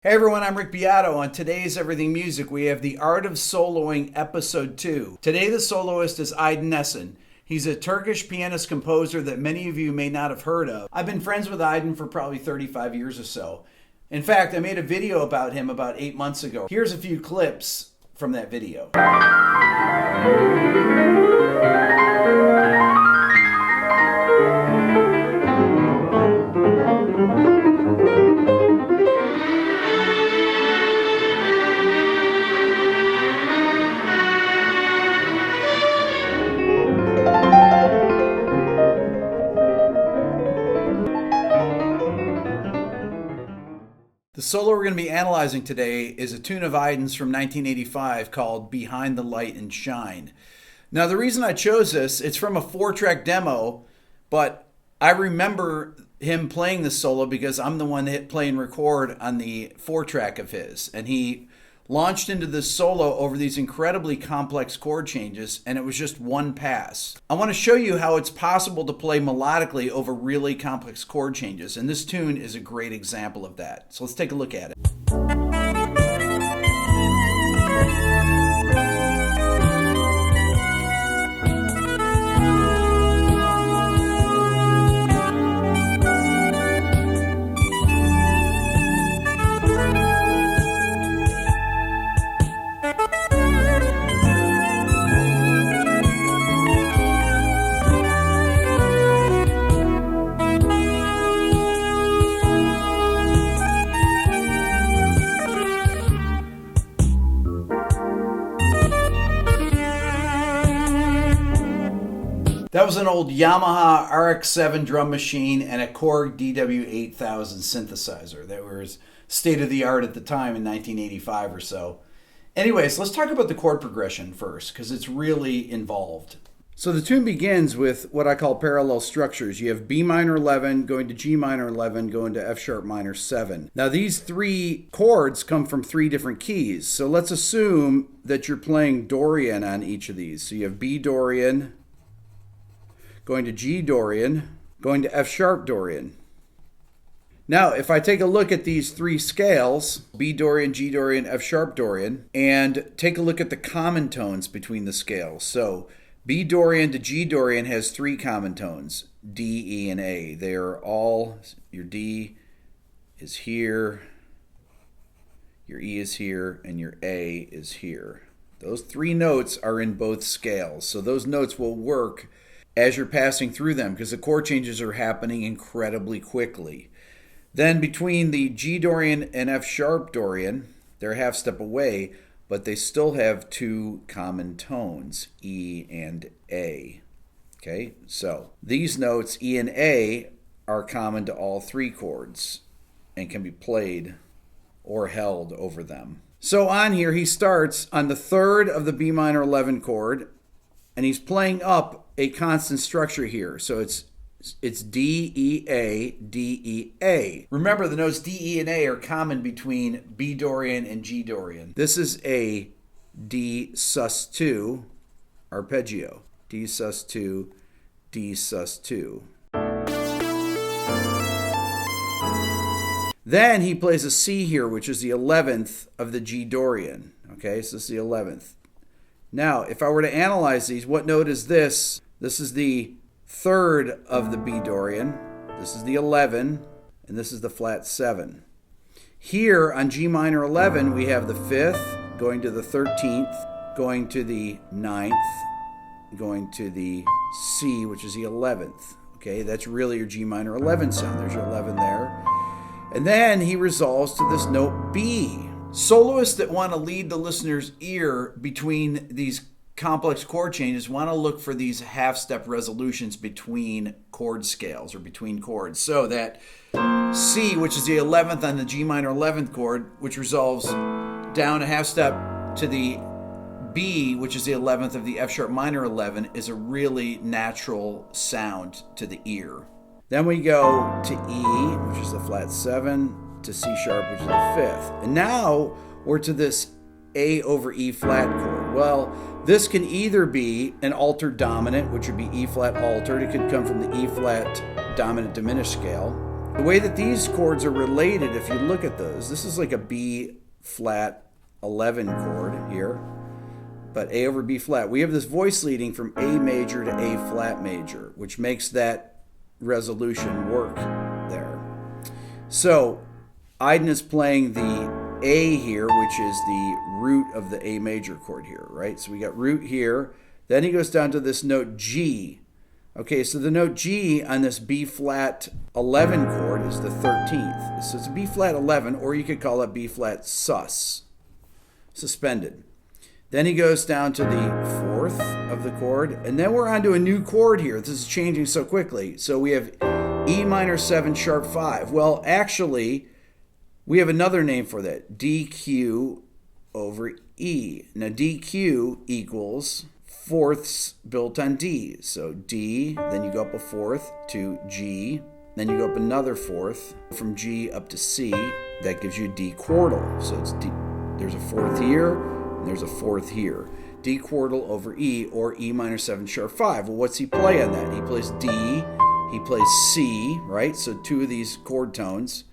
Hey everyone, I'm Rick Beato. On today's Everything Music, we have The Art of Soloing Episode 2. Today the soloist is Aydin Esen. He's a Turkish pianist composer that many of you may not have heard of. I've been friends with Iden for probably 35 years or so. In fact, I made a video about him about 8 months ago. Here's a few clips from that video. The solo we're going to be analyzing today is a tune of Iden's from 1985 called Behind the Light and Shine. Now, the reason I chose this, it's from a 4-track demo, but I remember him playing the solo because I'm the one that hit play and record on the 4-track of his. And he launched into this solo over these incredibly complex chord changes, and it was just one pass. I want to show you how it's possible to play melodically over really complex chord changes, and this tune is a great example of that. So let's take a look at it. That was an old Yamaha RX-7 drum machine and a Korg DW8000 synthesizer that was state-of-the-art at the time in 1985 or so. Anyways, let's talk about the chord progression first because it's really involved. So the tune begins with what I call parallel structures. You have B minor 11 going to G minor 11 going to F sharp minor 7. Now these three chords come from three different keys. So let's assume that you're playing Dorian on each of these. So you have B Dorian, going to G Dorian, going to F sharp Dorian. Now, if I take a look at these three scales, B Dorian, G Dorian, F sharp Dorian, and take a look at the common tones between the scales. So B Dorian to G Dorian has three common tones, D, E, and A. They are all, your D is here, your E is here, and your A is here. Those three notes are in both scales. So those notes will work as you're passing through them because the chord changes are happening incredibly quickly. Then between the G Dorian and F sharp Dorian, they're a half step away, but they still have two common tones, E and A. Okay, so these notes, E and A, are common to all three chords and can be played or held over them. So on here, he starts on the third of the B minor 11 chord, and he's playing up a constant structure here. So it's D, E, A, D, E, A. Remember, the notes D, E, and A are common between B Dorian and G Dorian. This is a D sus2 arpeggio. D sus2, D sus2. Then he plays a C here, which is the 11th of the G Dorian. Okay, so this is the 11th. Now, if I were to analyze these, what note is this? This is the third of the B Dorian. This is the 11, and this is the flat 7. Here on G minor 11, we have the 5th, going to the 13th, going to the 9th, going to the C, which is the 11th. Okay, that's really your G minor 11 sound. There's your 11 there. And then he resolves to this note B. Soloists that want to lead the listener's ear between these complex chord changes want to look for these half-step resolutions between chord scales or between chords. So that C, which is the 11th on the G minor 11th chord, which resolves down a half step to the B, which is the 11th of the F sharp minor 11, is a really natural sound to the ear. Then we go to E, which is the flat 7, to C sharp, which is the 5th. And now we're to this A over E flat chord. Well, this can either be an altered dominant, which would be E flat altered. It could come from the E flat dominant diminished scale. The way that these chords are related, if you look at those, this is like a B flat 11 chord here, but A over B flat. We have this voice leading from A major to A flat major, which makes that resolution work there. So Iden is playing the A here, which is the root of the A major chord here, right? So we got root here. Then he goes down to this note G. Okay, so the note G on this B flat 11 chord is the 13th. So it's a B flat 11, or you could call it B flat suspended. Then he goes down to the fourth of the chord, and then we're on to a new chord here. This is changing so quickly. So we have E minor 7 sharp 5. Well, actually, we have another name for that, DQ over E. Now DQ equals fourths built on D. So D, then you go up a fourth to G, then you go up another fourth from G up to C. That gives you D quartal. So it's D, there's a fourth here, and there's a fourth here. D quartal over E, or E minor 7 sharp 5. Well, what's he play on that? He plays D, he plays C, right? So two of these chord tones.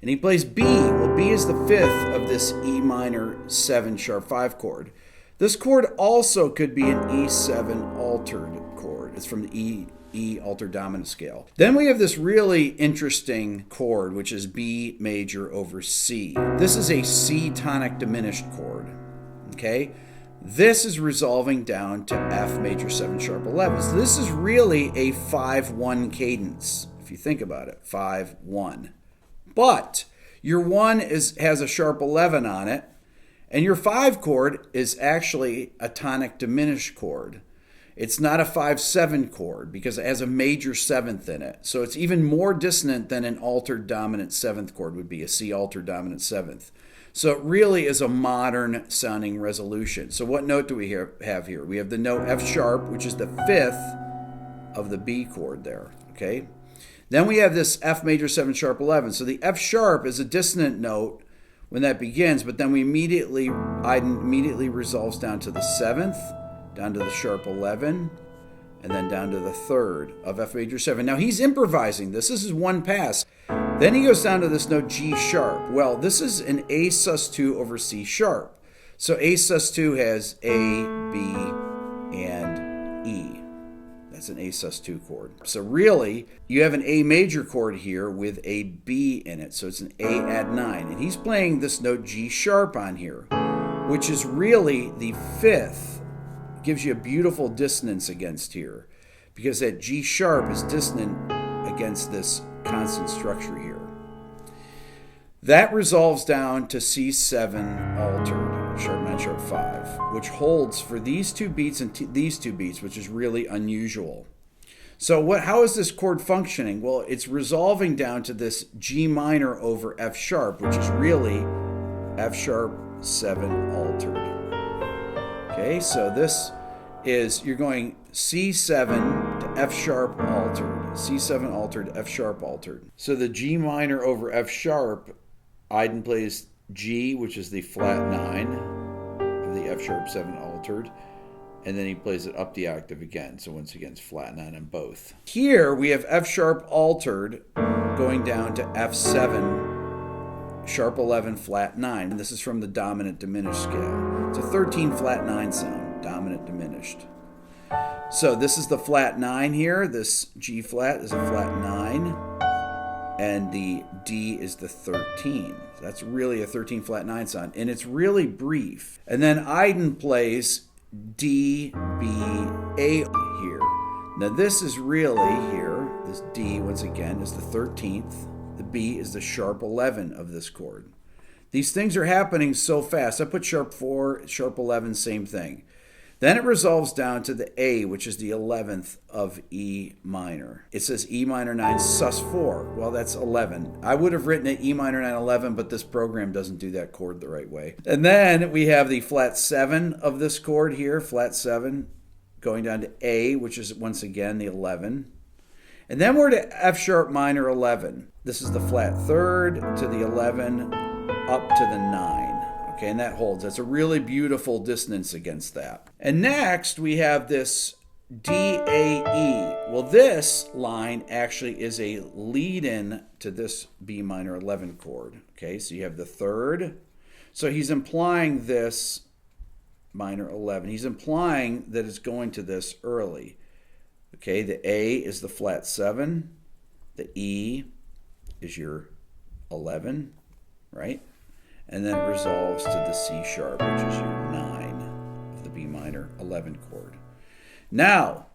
And he plays B. Well, B is the fifth of this E minor 7 sharp 5 chord. This chord also could be an E7 altered chord. It's from the E altered dominant scale. Then we have this really interesting chord, which is B major over C. This is a C tonic diminished chord. Okay? This is resolving down to F major 7 sharp 11. So this is really a 5-1 cadence, if you think about it. 5-1. But your 1 has a sharp 11 on it, and your 5 chord is actually a tonic diminished chord. It's not a 5-7 chord because it has a major 7th in it. So it's even more dissonant than an altered dominant 7th chord would be, a C altered dominant 7th. So it really is a modern sounding resolution. So what note do we have here? We have the note F sharp, which is the 5th of the B chord there, okay? Then we have this F major 7 sharp 11. So the F sharp is a dissonant note when that begins, but then Iden immediately resolves down to the 7th, down to the sharp 11, and then down to the 3rd of F major 7. Now he's improvising this. This is one pass. Then he goes down to this note G sharp. Well, this is an A sus2 over C sharp. So A sus2 has A, B, and E. That's an A sus2 chord. So really, you have an A major chord here with a B in it. So it's an A add 9. And he's playing this note G sharp on here, which is really the 5th. Gives you a beautiful dissonance against here, because that G sharp is dissonant against this constant structure here. That resolves down to C7 altered, sharp 9, sharp 5, which holds for these two beats and these two beats, which is really unusual. So how is this chord functioning? Well, it's resolving down to this G minor over F sharp, which is really F sharp 7 altered. Okay, so this is, you're going C7 to F sharp altered, C7 altered, F sharp altered. So the G minor over F sharp, Iden plays G, which is the flat 9 of the F sharp 7 altered, and then he plays it up the octave again. So once again, it's flat 9 on both. Here we have F sharp altered going down to F7 sharp 11 flat 9. And this is from the dominant diminished scale. It's a 13 flat 9 sound, dominant diminished. So this is the flat 9 here. This G flat is a flat 9, and the D is the 13. So that's really a 13 flat 9 sound, and it's really brief. And then Iden plays D, B, A here. Now this is really here, this D once again is the 13th. The B is the sharp 11 of this chord. These things are happening so fast. I put sharp 4, sharp 11, same thing. Then it resolves down to the A, which is the 11th of E minor. It says E minor 9 sus 4. Well, that's 11. I would have written it E minor 9 11, but this program doesn't do that chord the right way. And then we have the flat 7 of this chord here, flat 7, going down to A, which is once again the 11. And then we're to F sharp minor 11. This is the flat 3rd to the 11 up to the 9. Okay, and that holds. That's a really beautiful dissonance against that. And next we have this D, A, E. Well, this line actually is a lead-in to this B minor 11 chord. Okay, so you have the third. So he's implying this minor 11. He's implying that it's going to this early. Okay, the A is the flat 7. The E is your 11, right? And then it resolves to the C sharp, which is your 9 of the B minor 11 chord. Now,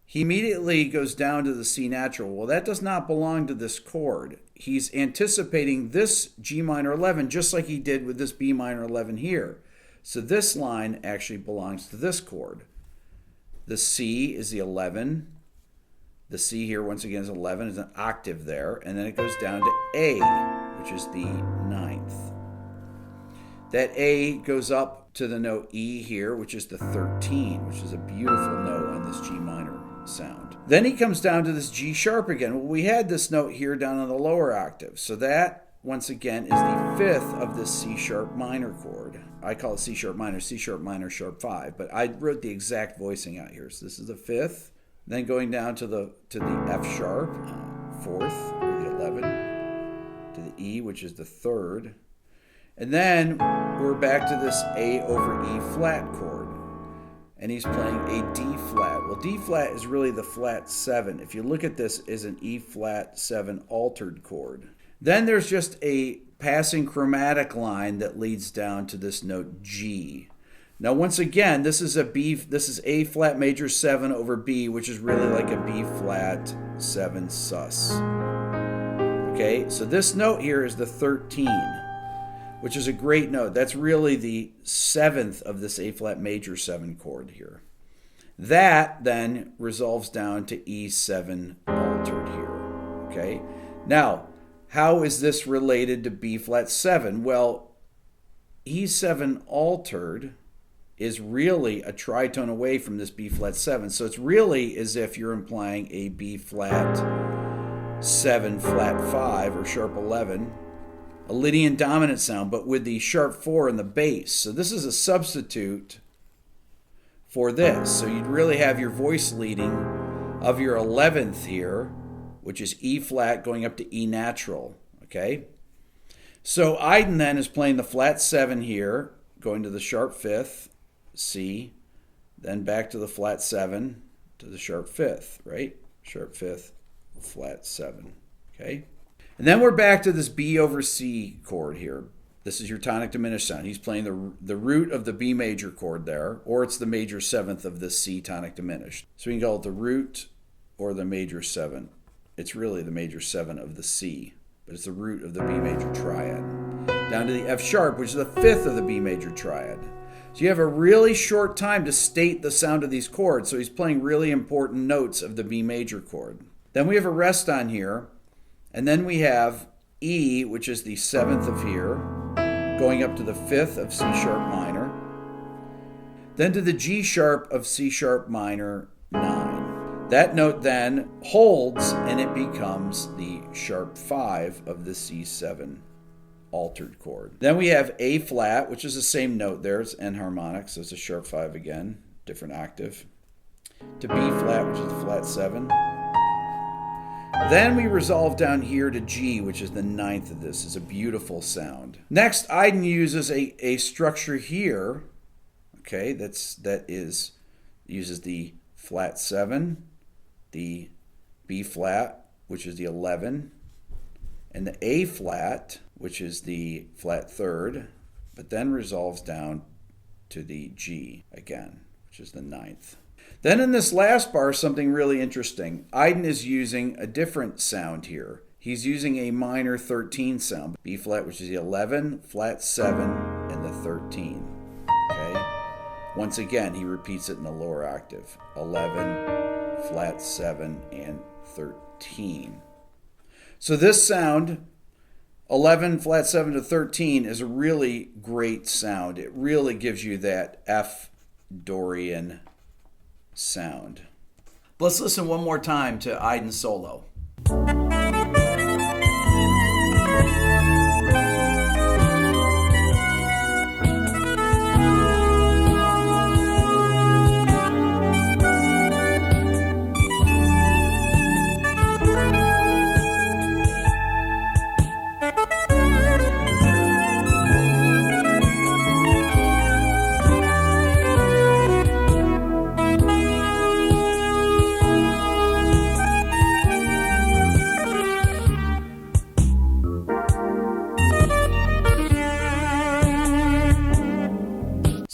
he immediately goes down to the C natural. Well, that does not belong to this chord. He's anticipating this G minor 11 just like he did with this B minor 11 here. So this line actually belongs to this chord. The C is the 11. The C here, once again, is 11. Is an octave there. And then it goes down to A, which is the 9th. That A goes up to the note E here, which is the 13, which is a beautiful note on this G minor sound. Then he comes down to this G sharp again. Well, we had this note here down on the lower octave. So that, once again, is the 5th of this C sharp minor chord. I call it C sharp minor, sharp 5, but I wrote the exact voicing out here. So this is the 5th. Then going down to the F sharp, 4th, or the 11, to the E, which is the 3rd. And then we're back to this A over E flat chord. And he's playing a D flat. Well, D flat is really the flat 7. If you look at this as an E flat 7 altered chord. Then there's just a passing chromatic line that leads down to this note G. Now, once again, this is A flat major 7 over B, which is really like a B flat 7 sus. Okay, so this note here is the 13, which is a great note. That's really the 7th of this A flat major 7 chord here. That then resolves down to E7 altered here. Okay, now how is this related to B flat 7? Well, E7 altered is really a tritone away from this B flat 7. So it's really as if you're implying a B flat 7 flat 5 or sharp 11, a Lydian dominant sound, but with the sharp 4 in the bass. So this is a substitute for this. So you'd really have your voice leading of your 11th here, which is E flat going up to E natural. Okay? So Iden then is playing the flat 7 here, going to the sharp 5th, C, then back to the flat 7 to the sharp 5th, right? Sharp 5th, flat 7, okay? And then we're back to this B over C chord here. This is your tonic diminished sound. He's playing the root of the B major chord there, or it's the major 7th of the C tonic diminished. So we can call it the root or the major 7. It's really the major 7 of the C, but it's the root of the B major triad. Down to the F sharp, which is the 5th of the B major triad. So you have a really short time to state the sound of these chords. So he's playing really important notes of the B major chord. Then we have a rest on here. And then we have E, which is the 7th of here, going up to the 5th of C sharp minor. Then to the G sharp of C sharp minor 9. That note then holds and it becomes the sharp 5 of the C7 altered chord. Then we have A flat, which is the same note there. It's N harmonic, so it's a sharp 5 again, different octave. To B flat, which is the flat 7. Then we resolve down here to G, which is the 9th of this. It's a beautiful sound. Next, Iden uses a structure here, okay, uses the flat 7, the B flat, which is the 11, and the A flat, which is the flat 3rd, but then resolves down to the G again, which is the 9th. Then in this last bar, something really interesting. Iden is using a different sound here. He's using a minor 13 sound. B flat, which is the 11, flat 7, and the 13. Okay? Once again, he repeats it in the lower octave. 11, flat 7, and 13. So this sound, 11, flat 7 to 13, is a really great sound. It really gives you that F Dorian sound. Let's listen one more time to Iden solo.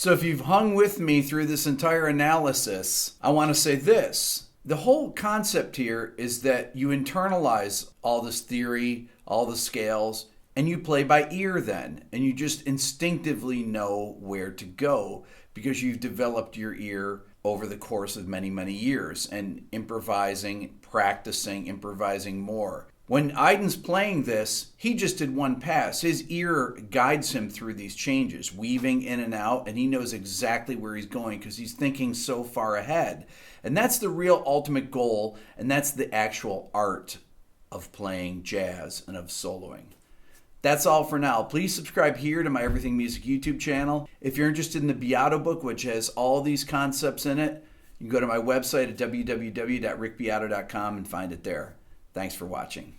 So if you've hung with me through this entire analysis, I want to say this. The whole concept here is that you internalize all this theory, all the scales, and you play by ear then. And you just instinctively know where to go because you've developed your ear over the course of many, many years and improvising, practicing, improvising more. When Iden's playing this, he just did one pass. His ear guides him through these changes, weaving in and out, and he knows exactly where he's going because he's thinking so far ahead. And that's the real ultimate goal, and that's the actual art of playing jazz and of soloing. That's all for now. Please subscribe here to my Everything Music YouTube channel. If you're interested in the Beato book, which has all these concepts in it, you can go to my website at www.rickbeato.com and find it there. Thanks for watching.